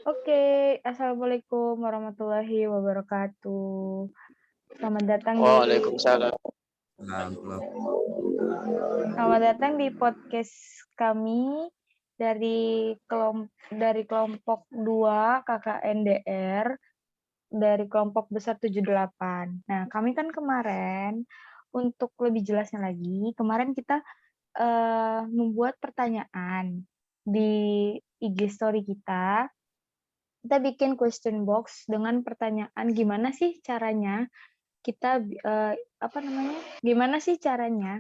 Oke, Assalamualaikum warahmatullahi wabarakatuh. Selamat datang di Waalaikumsalam. selamat datang di podcast kami dari kelompok 2 KKNDR dari kelompok besar 78. Nah, kami kan kemarin untuk lebih jelasnya lagi, kemarin kita membuat pertanyaan di IG story kita. Kita bikin question box dengan pertanyaan gimana sih caranya kita gimana sih caranya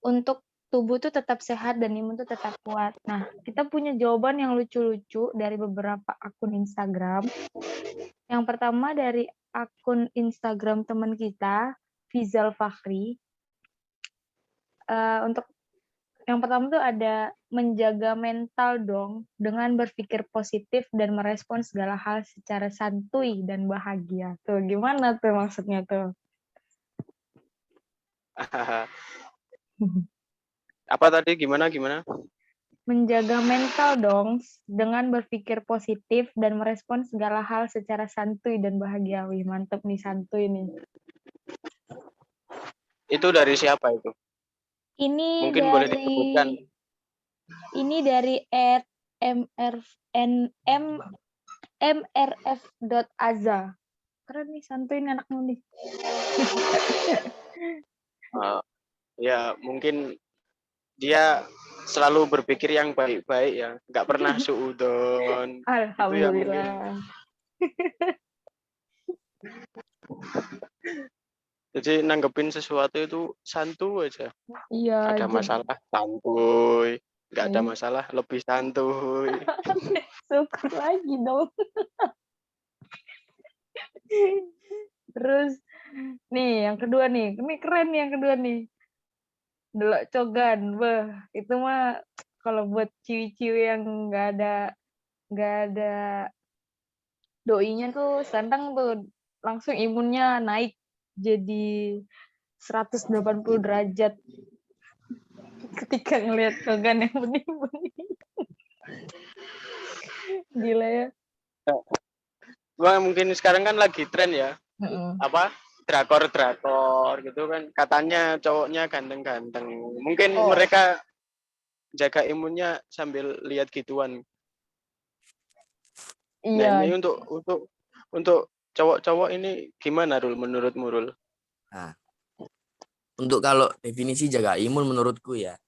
untuk tubuh tuh tetap sehat dan imun tuh tetap kuat. Nah, kita punya jawaban yang lucu-lucu dari beberapa akun Instagram. Yang pertama dari akun Instagram teman kita, Fizal Fakhri. Untuk yang pertama tuh ada menjaga mental dong dengan berpikir positif dan merespon segala hal secara santuy dan bahagia. Tuh, gimana tuh maksudnya tuh? Apa tadi gimana? Menjaga mental dong dengan berpikir positif dan merespon segala hal secara santuy dan bahagia. Wih, mantep nih santuy nih. Itu dari siapa itu? Ini Mungkin boleh disebutkan. Ini dari @mrf.aza. Keren nih santuy nih anaknya nih. Ya mungkin dia selalu berpikir yang baik-baik ya, nggak pernah suudon. Itu ya mungkin. Alhamdulillah. Jadi nanggepin sesuatu itu santuy aja. Iya, Ada masalah santuy, nggak ada masalah lebih santuy. syukur lagi dong. Terus nih yang kedua nih, ini keren nih yang kedua nih. Delok cogan, itu mah kalau buat ciwi-ciwi yang nggak ada doinya tuh santang tuh langsung imunnya naik jadi 180 derajat ketika ngelihat cogan yang bening-bening. Gila ya. Wah, mungkin sekarang kan lagi tren ya. Apa? Drakor gitu kan. Katanya cowoknya ganteng-ganteng. Mungkin mereka jaga imunnya sambil lihat gituan. Nah, Iya. ini untuk cowok-cowok ini gimana Rul menurutmu Rul? Nah, untuk kalau definisi jaga imun menurutku ya,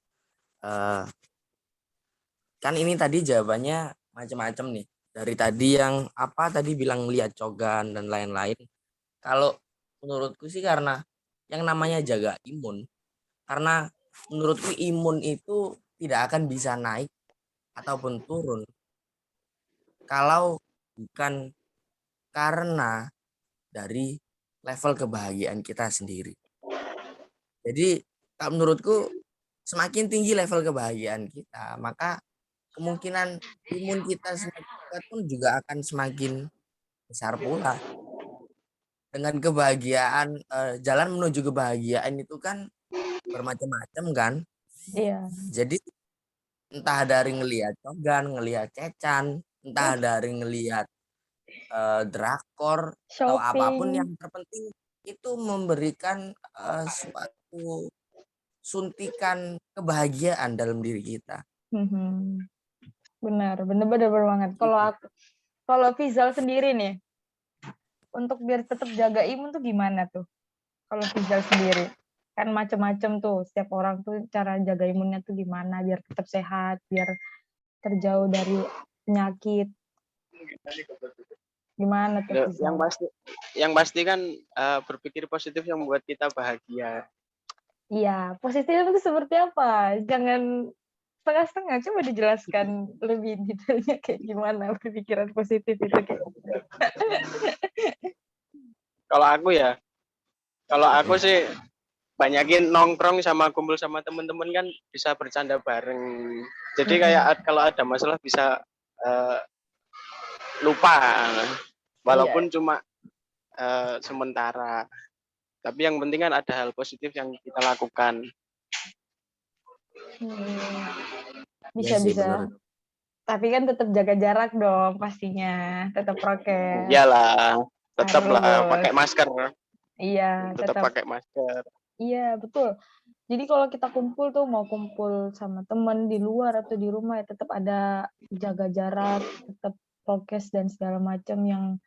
kan ini tadi jawabannya macam-macam nih. Dari tadi yang apa tadi bilang lihat cogan dan lain-lain. Kalau menurutku sih karena yang namanya jaga imun, karena menurutku imun itu tidak akan bisa naik ataupun turun kalau bukan karena dari level kebahagiaan kita sendiri. Jadi menurutku semakin tinggi level kebahagiaan kita, maka kemungkinan imun kita semakin kuat pun juga akan semakin besar pula. Dengan kebahagiaan, jalan menuju kebahagiaan itu kan bermacam-macam kan. Iya. Jadi entah dari ngelihat cogan, ngelihat cecan, entah dari ngelihat drakor atau apapun, yang terpenting itu memberikan suatu suntikan kebahagiaan dalam diri kita. Benar banget. Kalau Fizal sendiri nih, untuk biar tetap jaga imun tuh gimana tuh? Kalau Fizal sendiri, kan macam-macam tuh. Setiap orang tuh cara jaga imunnya tuh gimana biar tetap sehat, biar terjauh dari penyakit. Gimana tuh Fizal? Yang pasti kan berpikir positif yang membuat kita bahagia. Iya, positif itu seperti apa? Jangan setengah-setengah, coba dijelaskan lebih detailnya kayak gimana berpikiran positif itu kayak. Kalau aku sih banyakin nongkrong sama kumpul sama teman-teman kan bisa bercanda bareng. Jadi kayak kalau ada masalah bisa lupa, walaupun cuma sementara. Tapi yang penting kan ada hal positif yang kita lakukan. Bisa. Tapi kan tetap jaga jarak dong pastinya, tetap prokes. Iyalah, tetap lah Harus. pakai masker. Iya, Tetap tetap. pakai masker. Iya, betul. Jadi kalau kita kumpul tuh mau kumpul sama temen di luar atau di rumah ya tetap ada jaga jarak, tetap prokes dan segala macam yang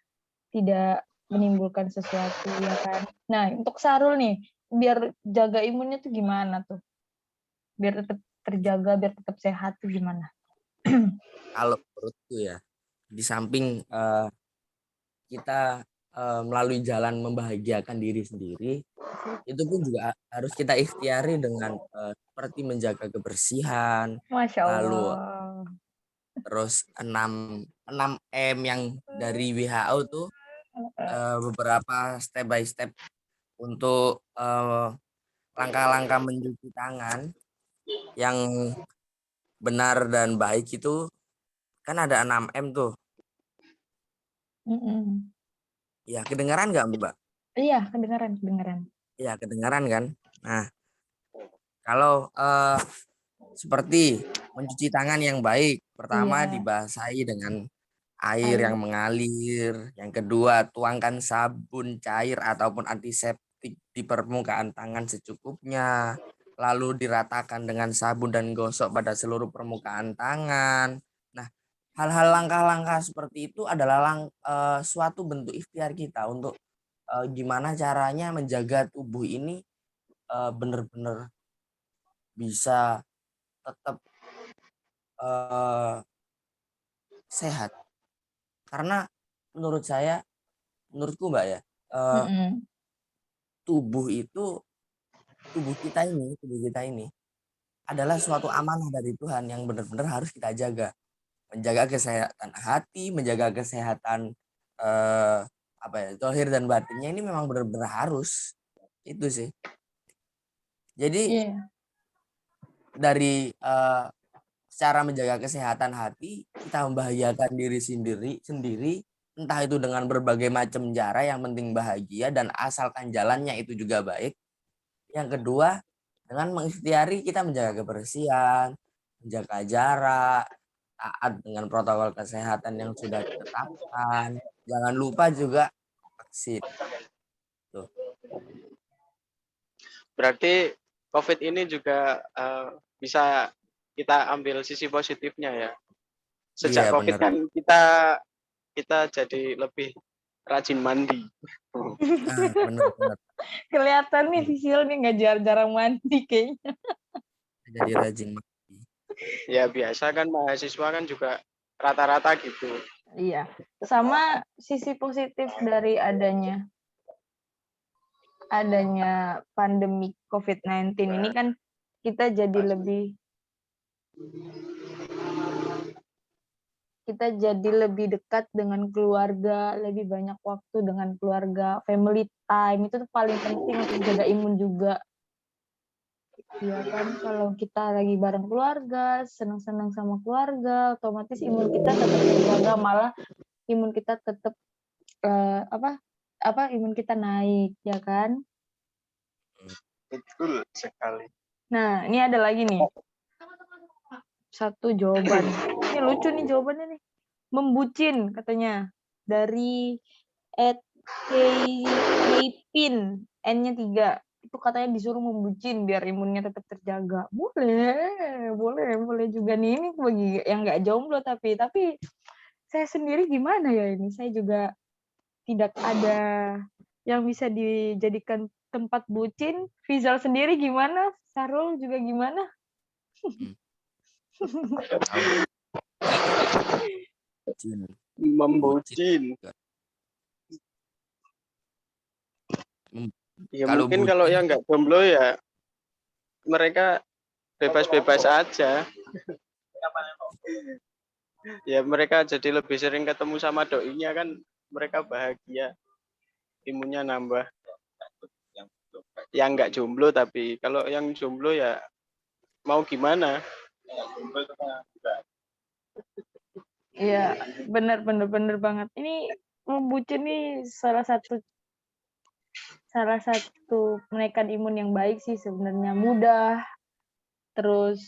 tidak menimbulkan sesuatu ya kan. Nah, untuk Sarul nih, biar jaga imunnya tuh gimana tuh? Biar tetap terjaga, biar tetap sehat tuh gimana? Kalau menurutku ya, di samping kita melalui jalan membahagiakan diri sendiri, itu pun juga harus kita ikhtiari dengan seperti menjaga kebersihan, Masya lalu Allah. terus 6 M yang dari WHO tuh beberapa step by step untuk langkah-langkah mencuci tangan yang benar dan baik itu kan ada 6 M tuh. Mm-mm. Ya, kedengaran nggak Mbak? Iya, kedengaran. Ya, kedengaran kan? Nah, kalau seperti mencuci tangan yang baik, pertama Iya, dibasahi dengan air air. yang mengalir, yang kedua tuangkan sabun cair ataupun antiseptik di permukaan tangan secukupnya, lalu diratakan dengan sabun dan gosok pada seluruh permukaan tangan. Nah, hal-hal langkah-langkah seperti itu adalah suatu bentuk ikhtiar kita untuk gimana caranya menjaga tubuh ini benar-benar bisa tetap sehat. Karena menurutku Mbak ya, Mm-mm. tubuh tubuh kita ini adalah suatu amanah dari Tuhan yang benar-benar harus kita jaga. Menjaga kesehatan hati, menjaga kesehatan eh, zahir dan batinnya ini memang benar-benar harus. Itu sih. Jadi Iya. dari cara menjaga kesehatan hati, kita membahagiakan diri sendiri, entah itu dengan berbagai macam cara, yang penting bahagia dan asalkan jalannya itu juga baik. Yang kedua, dengan mengikhtiari kita menjaga kebersihan, menjaga jarak, taat dengan protokol kesehatan yang sudah ditetapkan. Jangan lupa juga vaksin. Tuh. Berarti COVID ini juga bisa kita ambil sisi positifnya ya. Iya Sejak COVID benar. kan kita jadi lebih rajin mandi. Benar. Kelihatan nih Sisil nih nggak jarang mandi kayaknya. Jadi rajin mandi. Ya biasa kan mahasiswa kan juga rata-rata gitu. Iya. Sama sisi positif dari adanya pandemi COVID-19 ini kan kita jadi lebih dekat dengan keluarga, lebih banyak waktu dengan keluarga, family time itu tuh paling penting untuk jaga imun juga. Iya kan, kalau kita lagi bareng keluarga, senang-senang sama keluarga, otomatis imun kita tetap terjaga, malah imun kita tetap imun kita naik, ya kan? Betul sekali. Nah, ini ada lagi nih. Satu jawaban. Ini lucu nih jawabannya nih. Membucin katanya. Dari @kpin, N-nya 3. Itu katanya disuruh membucin biar imunnya tetap terjaga. Boleh juga nih. Ini bagi yang nggak jomblo tapi saya sendiri gimana ya ini? Saya juga tidak ada yang bisa dijadikan tempat bucin. Rizal sendiri gimana? Sarul juga gimana? Membucin. Ya Kalau mungkin kalau yang nggak jomblo ya mereka bebas-bebas aja. Ya mereka jadi lebih sering ketemu sama doinya kan, mereka bahagia, imunnya nambah. Yang nggak jomblo tapi kalau yang jomblo ya mau gimana? Iya, benar banget. Ini membucin nih salah satu menaikkan imun yang baik sih sebenarnya, mudah. Terus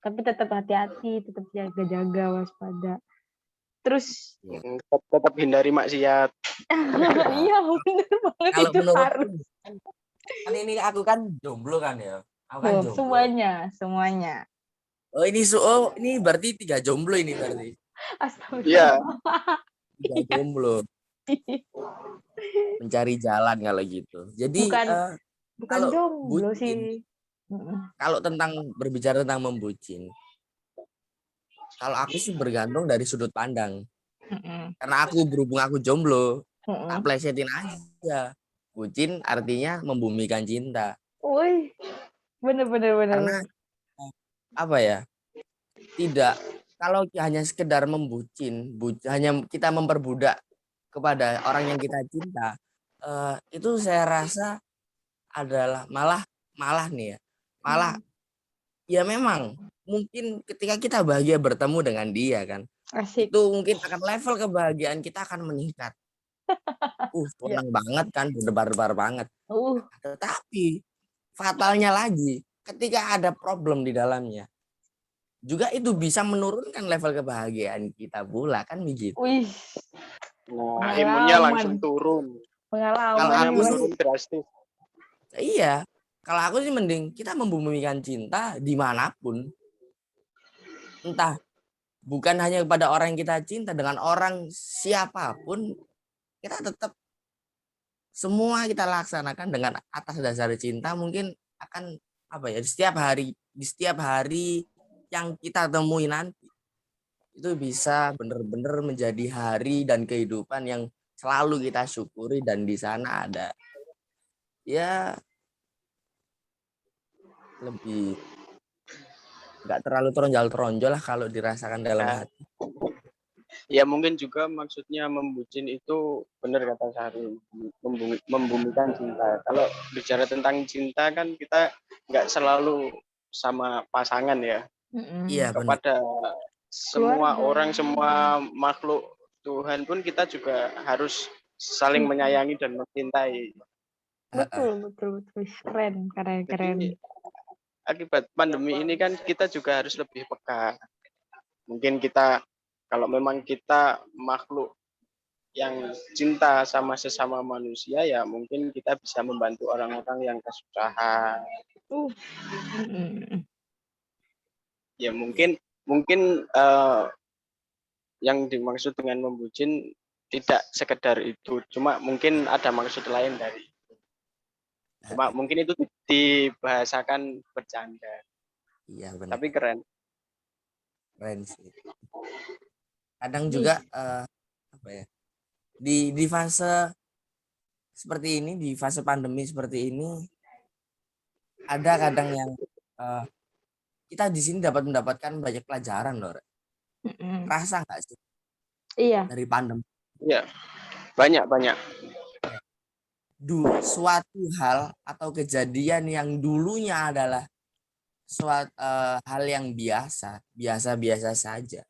Tapi tetap hati-hati, tetap jaga-jaga, waspada. Terus Tetap hindari maksiat. iya bener banget Kalau itu menurutku harus. kan ini aku kan jomblo kan ya. Aku kan Oh, jomblo. semuanya. Oh ini berarti 3 jomblo ini berarti. Iya. Astagfirullah. 3 jomblo mencari jalan kalau gitu. Jadi Bukan kalau jomblo bucin, sih. kalau berbicara tentang membucin, kalau aku sih bergantung dari sudut pandang. Karena berhubung aku jomblo, tak plesetin aja. Bucin artinya membumikan cinta. Wih, bener. Karena apa ya? Tidak, kalau hanya sekedar membucin, hanya kita memperbudak kepada orang yang kita cinta, itu saya rasa adalah malah nih ya, malah ya memang mungkin ketika kita bahagia bertemu dengan dia kan, asik. itu mungkin akan level kebahagiaan kita akan meningkat. Ya. Senang banget kan, berdebar-debar banget. Tetapi fatalnya lagi, ketika ada problem di dalamnya, juga itu bisa menurunkan level kebahagiaan kita pula kan begitu. Wih. Nah, imunnya langsung turun. Pengalaman Kalau aku menurun drastis. Iya, kalau aku sih mending kita membumikan cinta dimanapun. Entah bukan hanya kepada orang yang kita cinta, dengan orang siapapun kita tetap semua kita laksanakan dengan atas dasar cinta. Mungkin akan apa ya, di setiap hari yang kita temui nanti itu bisa benar-benar menjadi hari dan kehidupan yang selalu kita syukuri, dan di sana ada ya lebih nggak terlalu teronjol lah kalau dirasakan dalam hati. Ya mungkin juga maksudnya membucin itu benar kata Sari, membumikan cinta. Kalau bicara tentang cinta kan kita nggak selalu sama pasangan ya. Iya, kepada benar. semua orang, semua makhluk Tuhan pun kita juga harus saling menyayangi dan mencintai. Betul. Keren. Jadi akibat pandemi ini kan kita juga harus lebih peka. Mungkin kita, kalau memang kita makhluk yang cinta sama sesama manusia, ya mungkin kita bisa membantu orang-orang yang kesusahan. Ya mungkin yang dimaksud dengan membucin tidak sekedar itu, cuma mungkin ada maksud lain dari itu. Cuma mungkin itu dibahasakan bercanda. Iya benar. Tapi keren sih. Kadang juga apa ya, di fase seperti ini, di fase pandemi seperti ini, ada kadang yang kita di sini dapat mendapatkan banyak pelajaran loh. Rasa nggak sih? Iya. Dari pandemi. Iya, banyak. Suatu hal atau kejadian yang dulunya adalah suatu hal yang biasa saja,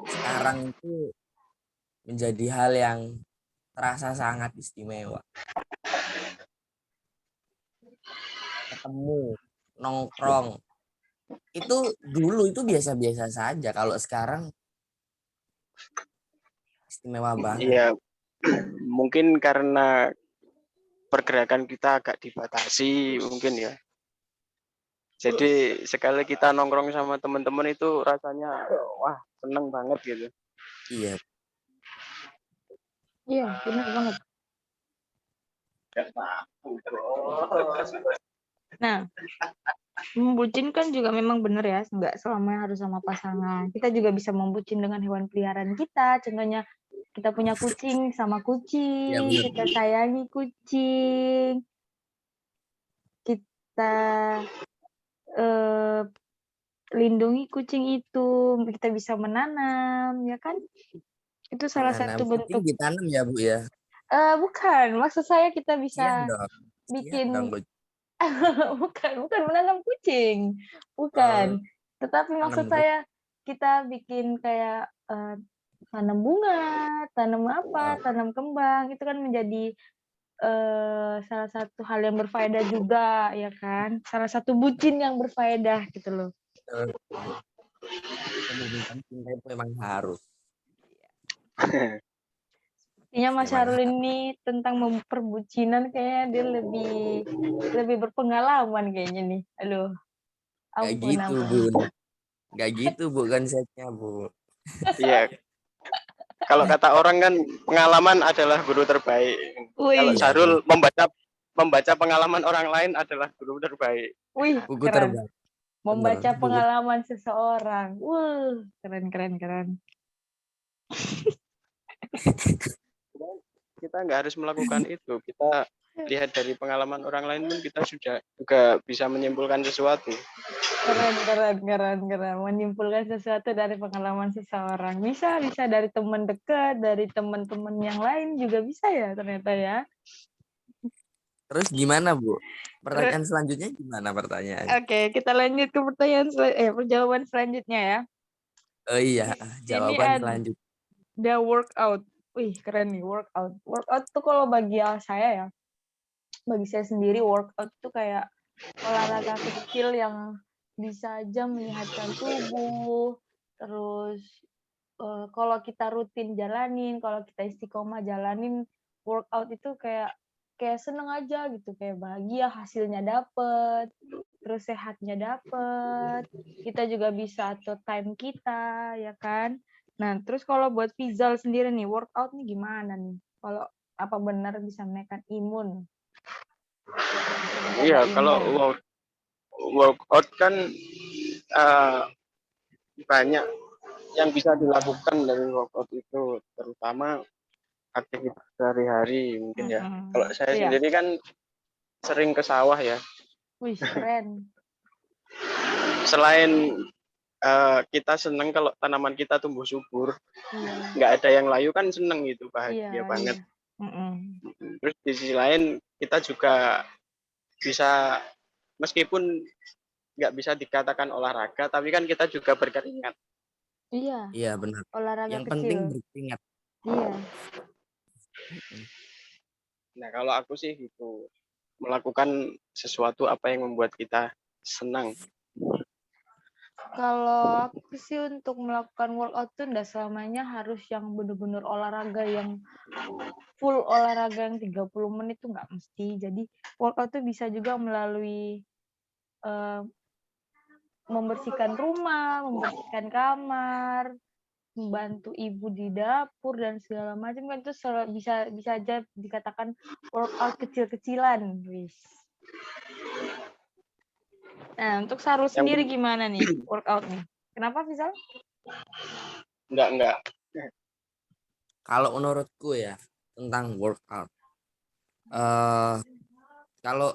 sekarang itu menjadi hal yang terasa sangat istimewa. Ketemu, nongkrong, itu dulu itu biasa-biasa saja, kalau sekarang istimewa banget. Iya, mungkin karena pergerakan kita agak dibatasi mungkin ya. Jadi sekali kita nongkrong sama teman-teman itu rasanya wah seneng banget gitu. Iya, benar banget. Nah, membucin kan juga memang benar ya, nggak selamanya harus sama pasangan. Kita juga bisa membucin dengan hewan peliharaan kita. Contohnya kita punya kucing sama kucing, ya, kita sayangi kucing, kita lindungi kucing itu, kita bisa menanam, ya kan? Itu salah satu bentuk. Ditanam ya Bu ya? Bukan, maksud saya kita bisa bikin bukan menanam kucing, bukan. Tetapi maksud saya kita bikin kayak tanam bunga, tanam apa, tanam kembang, itu kan menjadi salah satu hal yang berfaedah juga, ya kan? Salah satu bucin yang berfaedah gitu loh. Pendidikan cinta itu memang harus. Sepertinya Mas Memang Syarul harus. ini tentang perbucinan kayaknya dia lebih berpengalaman kayaknya nih. Aduh, Gak ampun gitu, ampun. Bun. Gak gitu, Bu, konsepnya, Bu. Iya, kalau kata orang kan pengalaman adalah guru terbaik. Kalau Wih, Iya, Sarul membaca pengalaman orang lain adalah guru terbaik. wih, buku keren. terbang. Bener, Membaca buku. pengalaman seseorang. Keren keren keren. Kita nggak harus melakukan itu. Kita lihat dari pengalaman orang lain pun kita sudah juga bisa menyimpulkan sesuatu. Keren keren keren keren. Menyimpulkan sesuatu dari pengalaman seseorang. Bisa dari teman dekat, dari teman-teman yang lain juga bisa ya ternyata ya. Terus gimana, Bu? Terus, Pertanyaan selanjutnya gimana pertanyaannya? oke, kita lanjut ke jawaban selanjutnya ya. Oh iya, Ini jawaban selanjutnya. ada workout. Wih, keren nih workout. Workout tuh kalau bagi saya ya, bagi saya sendiri workout tuh kayak olahraga kecil yang bisa aja menyehatkan tubuh. Terus kalau kita rutin jalanin, kalau kita istiqomah jalanin workout itu kayak seneng aja gitu, kayak bahagia hasilnya dapet, terus sehatnya dapet, kita juga bisa atur time kita, ya kan? Nah, terus kalau buat Fizal sendiri nih, workout nih gimana nih? Kalau apa benar bisa menaikkan imun? Menjaga Iya, kalau imun. workout kan eh, banyak yang bisa dilakukan dari workout itu, terutama aktivitas sehari-hari mungkin ya. Kalau saya Iya. sendiri kan sering ke sawah ya. Wih, keren. Selain kita seneng kalau tanaman kita tumbuh subur, Iya. nggak ada yang layu kan seneng gitu, Iya, bahagia banget. iya. Terus di sisi lain kita juga bisa, meskipun nggak bisa dikatakan olahraga, tapi kan kita juga berkeringat. Iya, Iya, benar. olahraga Yang penting kecil. berkeringat. Iya. Nah kalau aku sih gitu, melakukan sesuatu apa yang membuat kita senang. Kalau aku sih untuk melakukan workout tuh nggak selamanya harus yang bener-bener olahraga yang full olahraga yang 30 menit tuh nggak mesti. Jadi workout tuh bisa juga melalui eh, membersihkan rumah, membersihkan kamar, membantu ibu di dapur dan segala macam kan itu bisa bisa aja dikatakan workout kecil-kecilan, wis. Nah, untuk Sarul Yang sendiri gimana nih workout nih? Kenapa Fizal? enggak. Kalau menurutku ya tentang workout. Kalau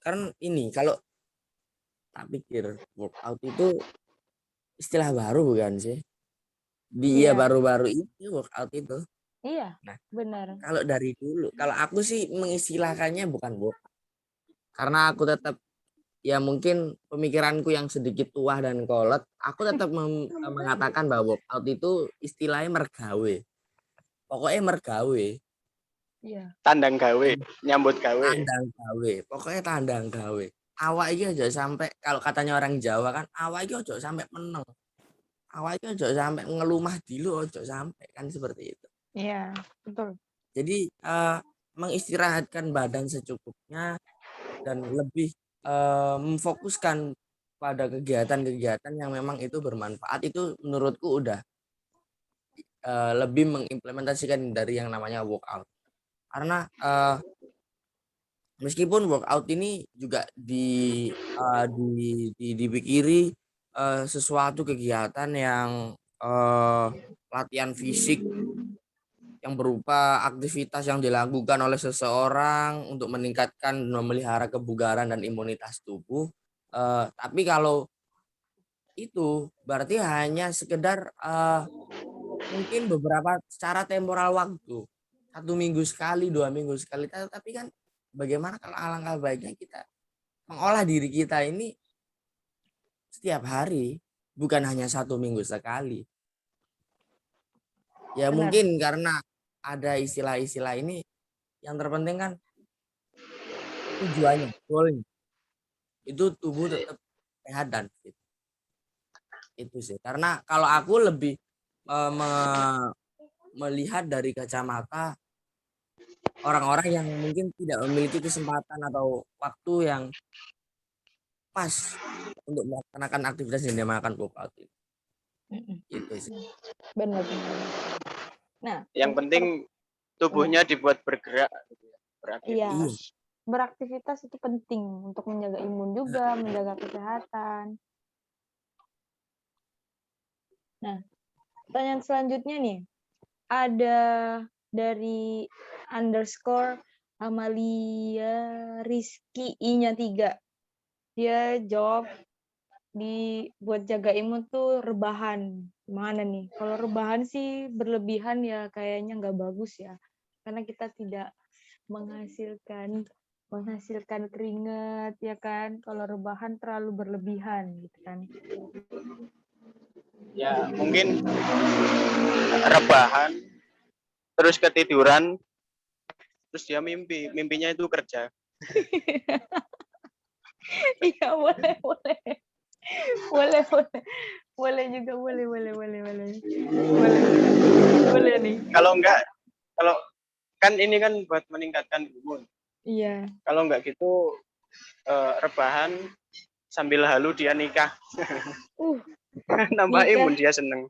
kan ini kalau tak pikir workout itu istilah baru bukan sih? Dia Iya, baru-baru ini workout itu. iya, Nah, benar. kalau dari dulu, kalau aku sih mengistilahkannya bukan workout. Karena aku tetap ya mungkin pemikiranku yang sedikit tua dan kolot, aku tetap mengatakan bahwa workout itu istilahnya mergawe. Pokoknya mergawe. Iya, Tandang gawe, nyambut gawe. Tandang gawe, pokoknya tandang gawe. Awak iki aja sampai kalau katanya orang Jawa kan awak iki aja sampai meneng. Awak iki aja sampai ngelumah dulu aja sampai kan seperti itu. iya, betul. Jadi mengistirahatkan badan secukupnya dan lebih memfokuskan pada kegiatan-kegiatan yang memang itu bermanfaat itu menurutku udah lebih mengimplementasikan dari yang namanya workout. Karena meskipun workout ini juga dipikiri sesuatu kegiatan yang latihan fisik yang berupa aktivitas yang dilakukan oleh seseorang untuk meningkatkan memelihara kebugaran dan imunitas tubuh. Tapi kalau itu berarti hanya sekedar mungkin beberapa secara temporal waktu 1 minggu sekali 2 minggu sekali, tapi kan bagaimana kalau alangkah baiknya kita mengolah diri kita ini setiap hari, bukan hanya 1 minggu sekali. Ya Benar. mungkin karena ada istilah-istilah ini yang terpenting kan tujuannya, goalnya itu tubuh tetap sehat dan fit. Itu sih. Karena kalau aku lebih melihat dari kacamata orang-orang yang mungkin tidak memiliki kesempatan atau waktu yang pas untuk melaksanakan aktivitas yang dinamakan workout. Itu sih. Benar. Nah, yang penting tubuhnya dibuat bergerak gitu ya, beraktivitas. Beraktivitas itu penting untuk menjaga imun juga, menjaga kesehatan. Nah, pertanyaan selanjutnya nih, ada dari underscore Amalia Rizky I-nya 3. Dia jawab buat jaga imun tuh rebahan. Gimana nih? Kalau rebahan sih berlebihan ya kayaknya nggak bagus ya. Karena kita tidak menghasilkan keringat ya kan. Kalau rebahan terlalu berlebihan gitu kan. Ya, mungkin rebahan terus ketiduran terus dia mimpinya itu kerja. Iya, boleh juga, boleh nih. Kalau kan ini kan buat meningkatkan imun. Iya. Kalau enggak gitu rebahan sambil halu dia nikah. Nambah nikah. imun, dia seneng.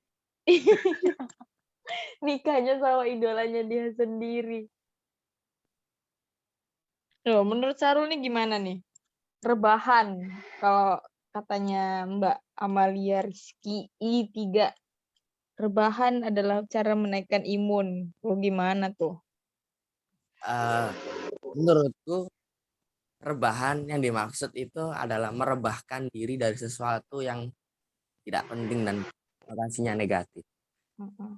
Nikahnya sama idolanya dia sendiri. Loh, menurut Sarul nih gimana nih? Rebahan, kalau katanya Mbak Amalia Rizky I3. Rebahan adalah cara menaikkan imun. Oh, gimana tuh? Menurutku rebahan yang dimaksud itu adalah merebahkan diri dari sesuatu yang tidak penting dan konotasinya negatif.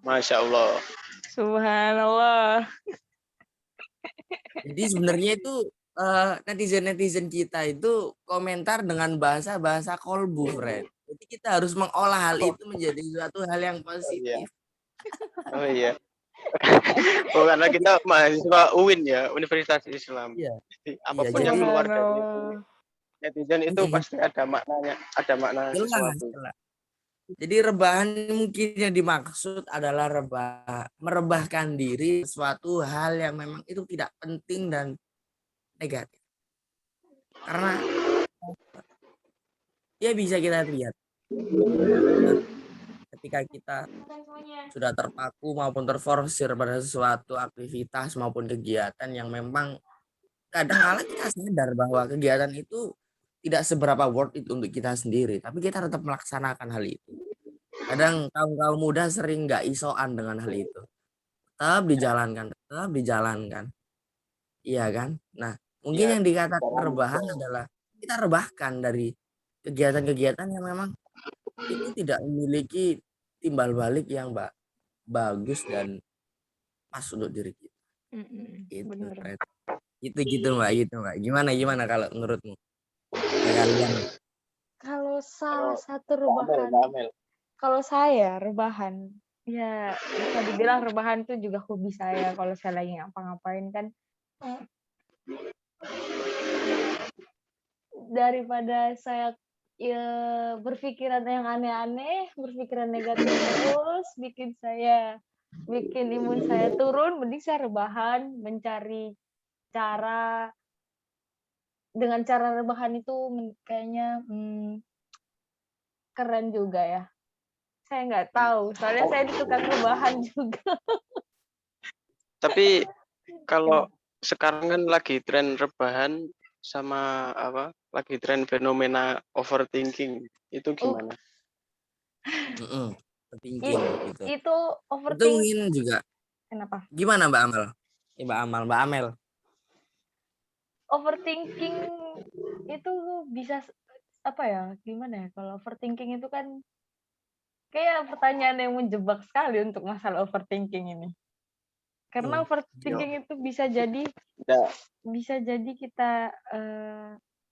Masya Allah. Subhanallah. Jadi sebenarnya itu netizen kita itu komentar dengan bahasa kolbu, Fred. Jadi kita harus mengolah hal itu menjadi suatu hal yang positif. Oh iya. Karena kita mahasiswa UIN ya, Universitas Islam. Iya. Apapun yang keluar dari netizen itu pasti ada maknanya, sesuatu. Jadi rebahan mungkin yang dimaksud adalah merebahkan diri sesuatu hal yang memang itu tidak penting dan negatif. Karena ya bisa kita lihat ketika kita sudah terpaku maupun terforsir pada sesuatu aktivitas maupun kegiatan yang memang kadang-kala kita sadar bahwa kegiatan itu tidak seberapa worth it untuk kita sendiri, tapi kita tetap melaksanakan hal itu. Kadang kaum muda sering nggak isoan dengan hal itu. Tetap dijalankan. Iya kan? Nah, mungkin yang dikatakan rebahan adalah kita rebahkan dari kegiatan-kegiatan yang memang itu tidak memiliki timbal balik yang bagus dan pas untuk diri kita. Itu gitu Mbak. Gimana kalau menurutmu? Kalau salah satu rebahan, kalau saya rebahan, ya bisa dibilang rebahan itu juga hobi saya. Kalau saya lagi ngapa-ngapain kan, daripada saya berpikiran yang aneh-aneh, berpikiran negatif terus, bikin imun saya turun, mending saya rebahan, mencari cara. Dengan cara rebahan itu kayaknya keren juga ya. Saya nggak tahu, soalnya saya di tukang rebahan juga. Tapi kalau sekarang kan lagi tren rebahan sama lagi tren fenomena overthinking, itu gimana? Overthinking gitu. Itu overthinking. Itu mungkin juga. Kenapa? Gimana Mbak Amel? Overthinking itu bisa apa ya? Gimana ya? Kalau overthinking itu kan kayak pertanyaan yang menjebak sekali untuk masalah overthinking ini. Karena overthinking itu bisa jadi kita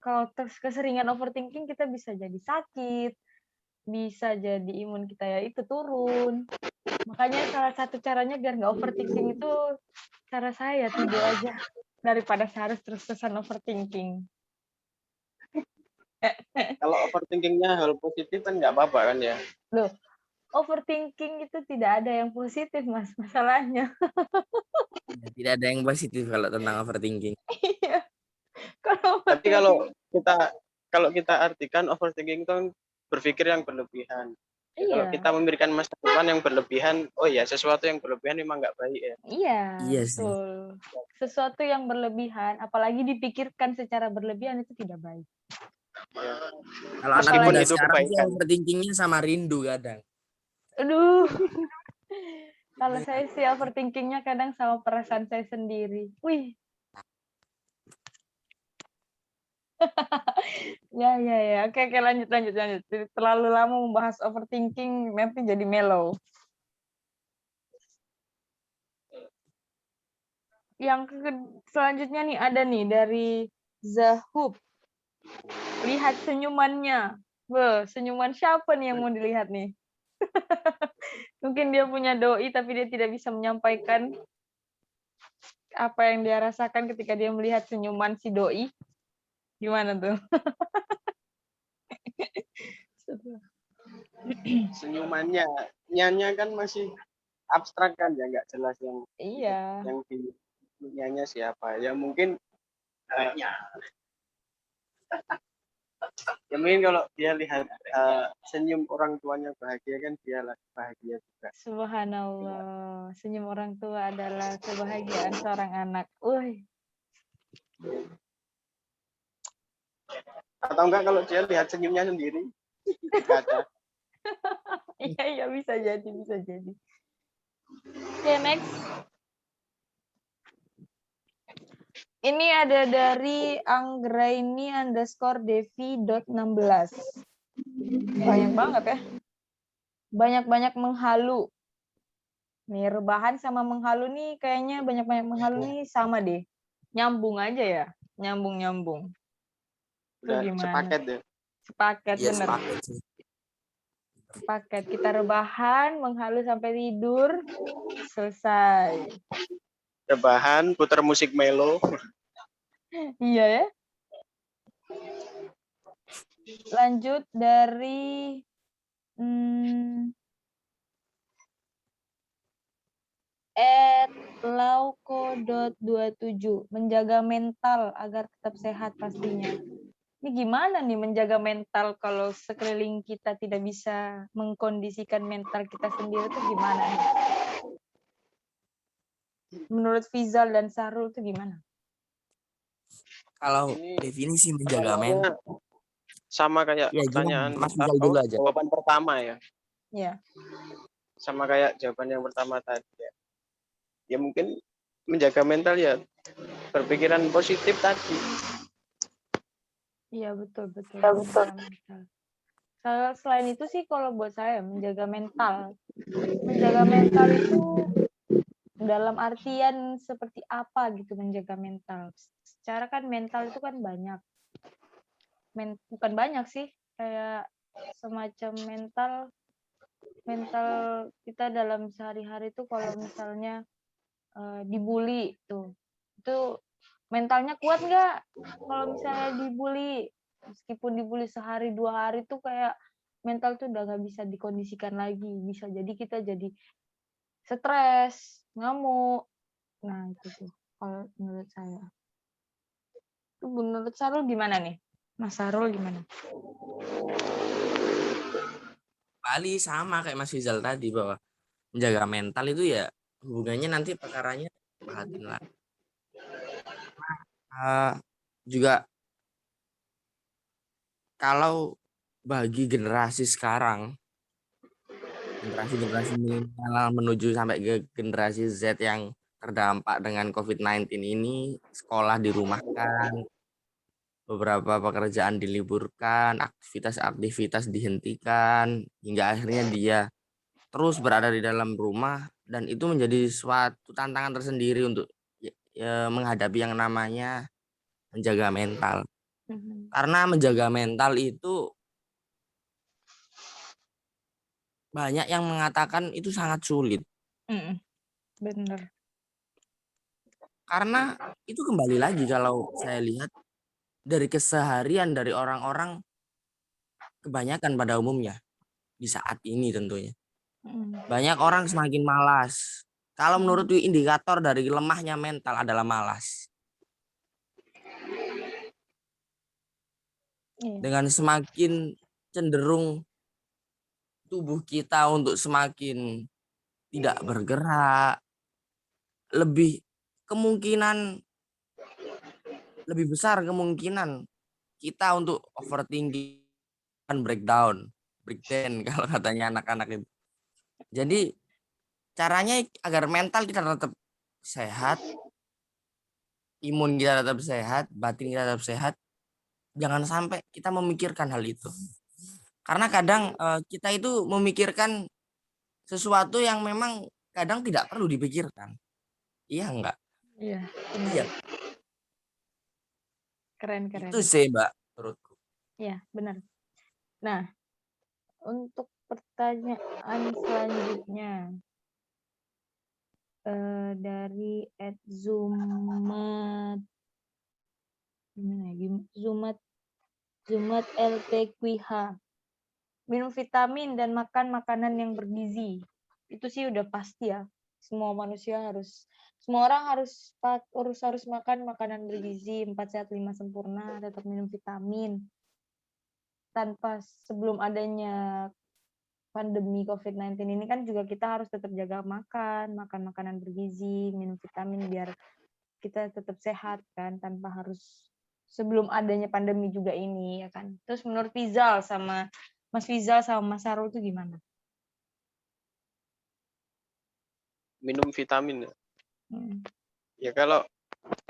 kalau keseringan overthinking kita bisa jadi sakit, bisa jadi imun kita ya itu turun. Makanya salah satu caranya biar nggak overthinking itu cara saya tidur aja daripada saya harus terus-terusan overthinking. Kalau overthinkingnya hal positif kan nggak apa-apa kan ya. Loh, overthinking itu tidak ada yang positif, Mas, masalahnya. Ya, tidak ada yang positif kalau tentang overthinking. Iya, kalau Tapi overthinking kalau kita artikan overthinking itu kan berpikir yang berlebihan. Ya, kalau iya, kita memberikan masa depan yang berlebihan, oh ya sesuatu yang berlebihan memang nggak baik ya. iya, Iya sih. betul. Sesuatu yang berlebihan, apalagi dipikirkan secara berlebihan itu tidak baik. Ya. Kalau anak Meskipun muda itu sekarang sih kebaikan. overthinkingnya sama rindu kadang. Aduh, kalau saya sih overthinking-nya kadang sama perasaan saya sendiri. Wih, ya. Oke, lanjut. Terlalu lama membahas overthinking, nanti jadi mellow. Yang selanjutnya nih ada nih dari Zahub. Lihat senyumannya. Senyuman siapa nih yang mau dilihat nih? Mungkin dia punya doi tapi dia tidak bisa menyampaikan apa yang dia rasakan ketika dia melihat senyuman si doi. Gimana tuh? Senyumannya, nyanya kan masih abstrak kan ya, nggak jelas Iya. yang di nyanya siapa. Ya mungkin ya mungkin kalau dia lihat senyum orang tuanya bahagia kan dia bahagia juga. Subhanallah. Senyum orang tua adalah kebahagiaan seorang anak. Atau enggak kalau dia lihat senyumnya sendiri, nggak ada. Iya, bisa jadi. Oke, next. Ini ada dari Anggraini_Devi.16. Banyak banget ya. Banyak-banyak menghalu. Nih, rebahan sama menghalu nih kayaknya banyak-banyak menghalu nih sama deh. Nyambung aja ya. Nyambung. Itu Udah gimana? sepaket ya. Sepaket, Iya, bener. sepaket sih. Sepaket. Kita rebahan, menghalu sampai tidur. Selesai. Rebahan, putar musik melo. Iya ya. Lanjut dari @lauko.27, menjaga mental agar tetap sehat pastinya. Ini gimana nih menjaga mental kalau sekeliling kita tidak bisa mengkondisikan mental kita sendiri itu gimana nih? Menurut Fizal dan Sarul itu gimana? Kalau Ini definisi menjaga mental, sama kayak ya gimana? pertanyaan Mas Rizal dulu aja. jawaban pertama ya. Ya. Sama kayak jawaban yang pertama tadi ya. Ya mungkin menjaga mental ya berpikiran positif tadi. Iya, betul. Menjaga mental. Selain itu sih kalau buat saya menjaga mental. Menjaga mental itu dalam artian seperti apa gitu menjaga mental. Secara kan mental itu kan banyak. Bukan banyak sih, kayak semacam mental kita dalam sehari-hari itu kalau misalnya dibully tuh. Itu mentalnya kuat nggak? Kalau misalnya dibully, meskipun dibully sehari 2 hari tuh kayak mental tuh udah nggak bisa dikondisikan lagi. Bisa jadi kita jadi stres, ngamuk. Nah, itu tuh kalau menurut saya. Itu menurut Sarul gimana nih? Mas Sarul gimana? Bali sama kayak Mas Rizal tadi bahwa menjaga mental itu ya hubungannya nanti perkaranya bahatin lah. Juga kalau bagi generasi sekarang, generasi milenial menuju sampai ke generasi Z yang terdampak dengan COVID-19 ini, sekolah dirumahkan, beberapa pekerjaan diliburkan, aktivitas dihentikan, hingga akhirnya dia terus berada di dalam rumah, dan itu menjadi suatu tantangan tersendiri untuk menghadapi yang namanya menjaga mental. Karena menjaga mental itu banyak yang mengatakan itu sangat sulit. Bener. Karena itu kembali lagi kalau saya lihat dari keseharian dari orang-orang kebanyakan pada umumnya di saat ini tentunya. Banyak orang semakin malas. Kalau menurut indikator dari lemahnya mental adalah malas. Dengan semakin cenderung tubuh kita untuk semakin tidak bergerak, lebih besar kemungkinan kita untuk overthinking, breakdown kalau katanya anak-anak itu. Jadi caranya agar mental kita tetap sehat, imun kita tetap sehat, batin kita tetap sehat, jangan sampai kita memikirkan hal itu. Karena kadang kita itu memikirkan sesuatu yang memang kadang tidak perlu dipikirkan. Iya enggak? Iya. Iya. Keren. Itu sih, Mbak, menurutku. Iya, benar. Nah, untuk pertanyaan selanjutnya dari @zumat Zumat LTQH. Minum vitamin dan makan makanan yang bergizi. Itu sih udah pasti ya. Semua orang harus makan makanan bergizi, 4 sehat 5 sempurna, tetap minum vitamin. Sebelum adanya pandemi COVID-19 ini kan juga kita harus tetap jaga makan makanan bergizi, minum vitamin biar kita tetap sehat kan, tanpa harus sebelum adanya pandemi juga ini ya kan. Terus menurut Mas Fizal sama Mas Sarul itu gimana? Minum vitamin. Ya kalau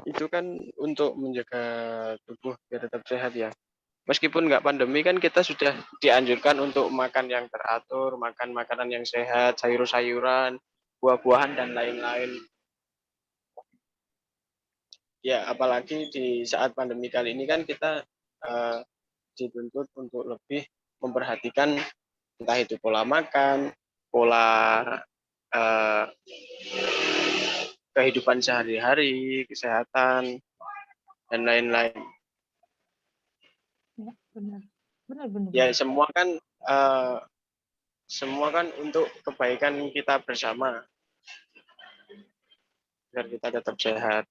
itu kan untuk menjaga tubuh biar tetap sehat ya. Meskipun nggak pandemi kan kita sudah dianjurkan untuk makan yang teratur, makan makanan yang sehat, sayur-sayuran, buah-buahan dan lain-lain. Ya apalagi di saat pandemi kali ini kan kita dituntut untuk lebih memperhatikan entah itu pola makan, pola kehidupan sehari-hari, kesehatan, dan lain-lain. Ya, benar. Ya semua kan untuk kebaikan kita bersama, biar kita tetap sehat.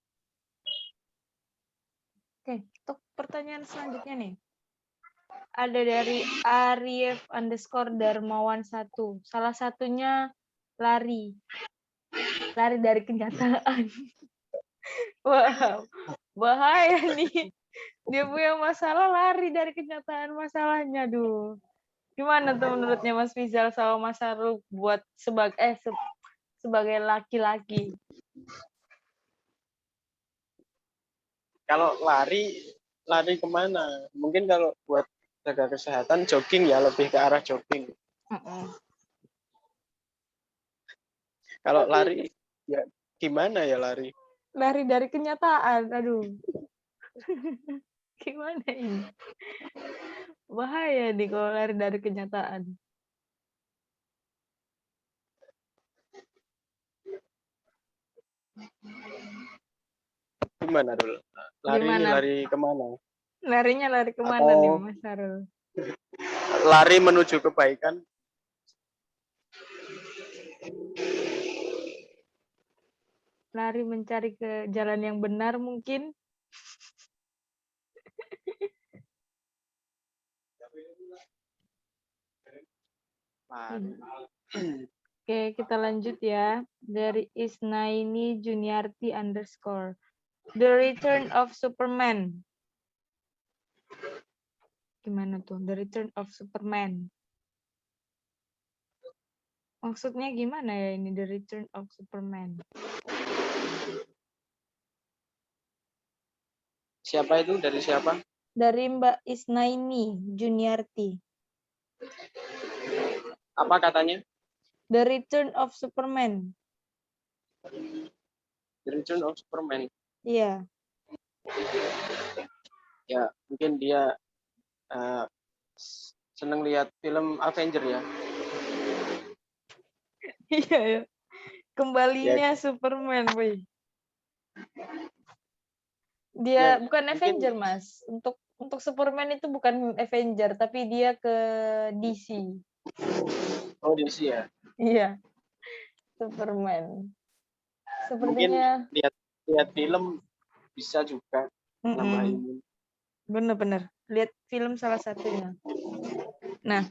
Oke, untuk pertanyaan selanjutnya nih. Ada dari Arif_Darmawan 1. Salah satunya lari dari kenyataan. Wow, bahaya nih. Dia punya masalah lari dari kenyataan masalahnya, duh. Gimana tuh menurutnya Mas Fizal sama Mas Sarul buat sebagai laki-laki? Kalau lari kemana? Mungkin kalau buat jaga kesehatan jogging ya, lebih ke arah jogging. Kalau lari ya gimana ya lari? Lari dari kenyataan, aduh. Gimana ini? Bahaya nih kalau lari dari kenyataan. Gimana dulu? Lari kemana? Larinya lari kemana nih Mas Sarul? Lari menuju kebaikan. Lari mencari ke jalan yang benar mungkin. Oke, kita lanjut ya. Dari Isnaini Juniarti _ The Return of Superman. Gimana tuh? The Return of Superman. Maksudnya gimana ya ini The Return of Superman? Siapa itu? Dari siapa? Dari Mbak Isnaini Juniarti. Apa katanya? The Return of Superman. The Return of Superman. Iya. Ya, mungkin dia seneng lihat film Avenger ya. Iya ya. Kembalinya Superman, boy. Dia bukan Avenger, Mas. Untuk Untuk Superman itu bukan Avenger, tapi dia ke DC. Oh, DC ya. Iya, Superman. Mungkin Sepertinya lihat film bisa juga nambah imun. bener-bener. Lihat film salah satunya. Nah,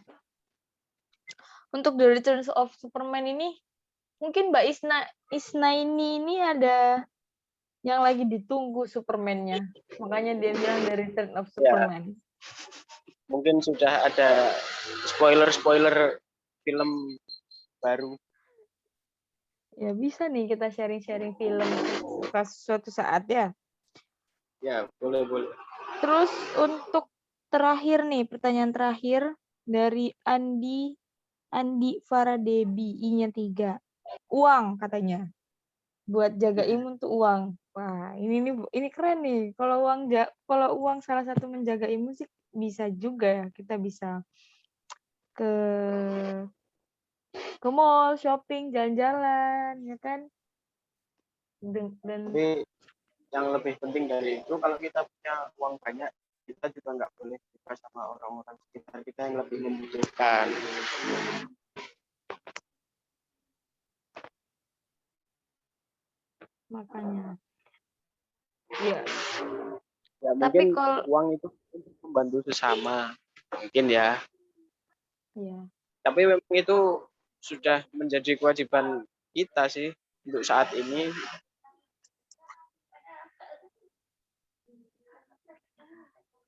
untuk The Return of Superman ini, mungkin Mbak Isna ini ada yang lagi ditunggu Superman-nya. Makanya dia bilang The Return of Superman. Mungkin sudah ada spoiler film baru. Ya bisa nih kita sharing-sharing film suatu saat ya. Ya, boleh. Terus untuk terakhir nih, pertanyaan terakhir dari Andi Faradebi, I-nya 3. Uang katanya. Buat jaga imun tuh uang. Wah, ini keren nih. Kalau uang salah satu menjaga imun sih bisa juga ya. Kita bisa ke mall, shopping, jalan-jalan, ya kan? Dan Tapi yang lebih penting dari itu, kalau kita punya uang banyak, kita juga nggak boleh suka sama orang-orang sekitar kita yang lebih membutuhkan. makanya. Ya. Ya, Tapi mungkin kalau uang itu untuk membantu sesama, mungkin ya. ya. Tapi memang itu sudah menjadi kewajiban kita sih untuk saat ini.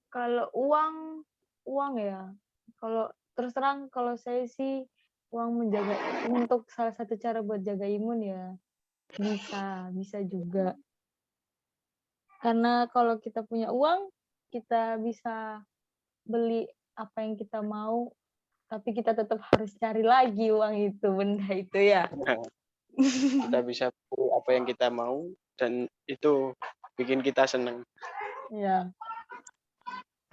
Kalau uang ya. Kalau terus terang kalau saya sih uang untuk salah satu cara buat jaga imun ya bisa juga. Karena kalau kita punya uang, kita bisa beli apa yang kita mau, tapi kita tetap harus cari lagi uang itu, benda itu ya. Kita bisa beli apa yang kita mau dan itu bikin kita senang. Ya.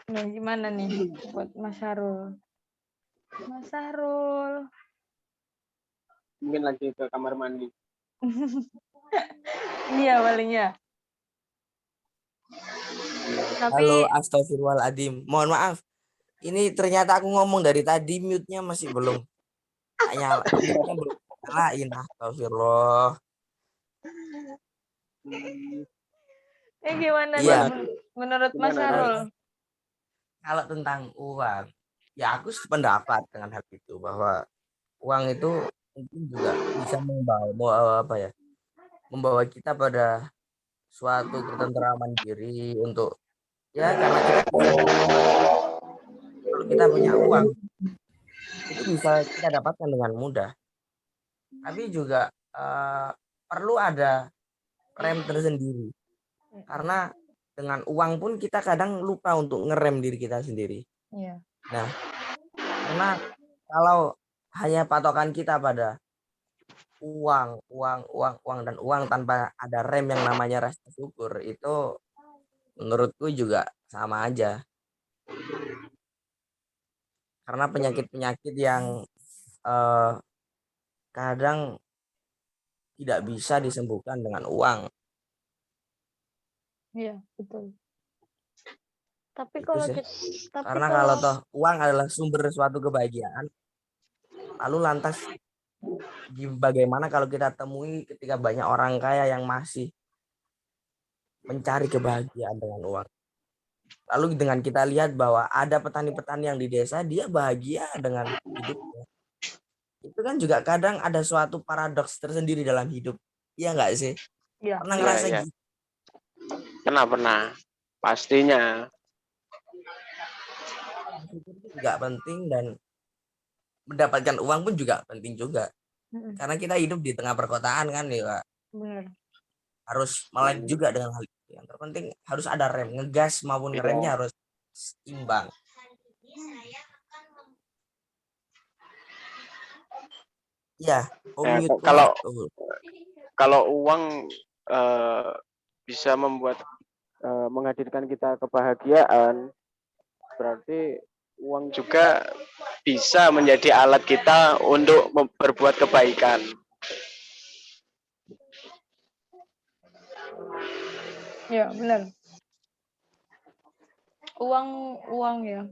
Nah, gimana nih buat Mas Sarul? Mas Sarul. Mungkin lagi ke kamar mandi. Iya palingnya. Halo, Tapi astagfirullahaladzim. Mohon maaf. Ini ternyata aku ngomong dari tadi mute-nya masih belum nyala. Mute-nya belum nyalain. Astagfirullah. gimana nih Iya, menurut Mas Gimana? Sarul? kalau tentang uang, ya aku sependapat dengan hal itu bahwa uang itu mungkin juga bisa membawa kita pada suatu ketentraman diri untuk ya karena kita bisa kalau kita punya uang itu bisa kita dapatkan dengan mudah. Tapi juga perlu ada rem tersendiri karena dengan uang pun kita kadang lupa untuk ngerem diri kita sendiri. Iya. Nah, karena kalau hanya patokan kita pada uang dan uang tanpa ada rem yang namanya rasa syukur itu menurutku juga sama aja. Karena penyakit-penyakit yang kadang tidak bisa disembuhkan dengan uang. Iya, betul. Tapi Itu kalau sih. kita Karena kalau toh uang adalah sumber suatu kebahagiaan, lalu lantas bagaimana kalau kita temui ketika banyak orang kaya yang masih mencari kebahagiaan dengan uang. Lalu dengan kita lihat bahwa ada petani-petani yang di desa dia bahagia dengan hidupnya. Itu kan juga kadang ada suatu paradoks tersendiri dalam hidup. Iya nggak sih? ya, Pernah Iya, ngerasa iya. gitu? Pernah. Pastinya. Syukur itu juga penting dan mendapatkan uang pun juga penting juga. Karena kita hidup di tengah perkotaan kan ya, Pak. benar. Harus melek juga dengan hal itu. Yang terpenting harus ada rem, ngegas maupun ngeremnya harus imbang. Iya, mute kalau uang bisa menghadirkan kita kebahagiaan, berarti uang juga bisa menjadi alat kita untuk berbuat kebaikan. Ya, benar. Uang ya.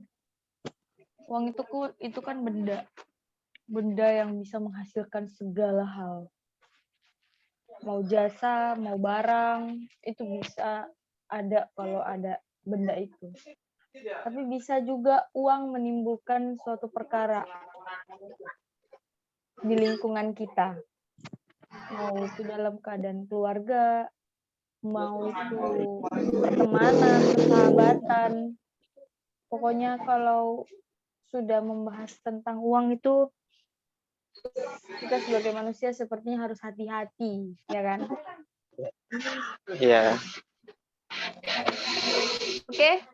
Uang itu kan benda yang bisa menghasilkan segala hal. Mau jasa, mau barang, itu bisa ada kalau ada benda itu. Tapi bisa juga uang menimbulkan suatu perkara di lingkungan kita. Mau itu dalam keadaan keluarga, mau itu pertemanan, persahabatan. Pokoknya kalau sudah membahas tentang uang itu, kita sebagai manusia sepertinya harus hati-hati, ya kan? Iya. Oke.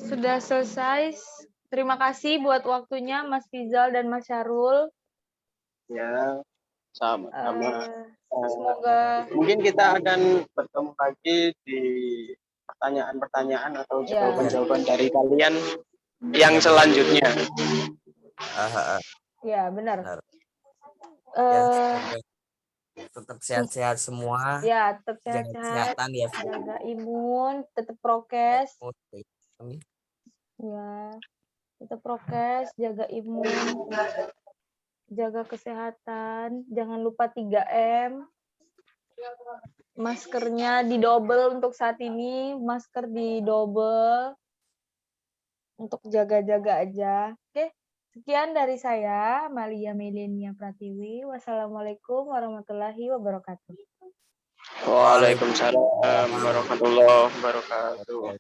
Sudah selesai. Terima kasih buat waktunya Mas Fizal dan Mas Syarul. Ya, sama-sama. Semoga Mungkin kita akan bertemu lagi di pertanyaan-pertanyaan atau jawaban-jawaban dari kalian yang selanjutnya. Ya, benar. Ya, tetap sehat-sehat semua. Ya, tetap Jaga sehat-sehat. kesehatan ya. Jaga imun, tetap prokes. Amin. Ya, tetap prokes, jaga imun, jaga kesehatan, jangan lupa 3M. Maskernya didobel untuk saat ini, masker didobel untuk jaga-jaga aja. Oke, sekian dari saya, Malia Melenia Pratiwi. Wassalamualaikum warahmatullahi wabarakatuh. Waalaikumsalam warahmatullahi wabarakatuh.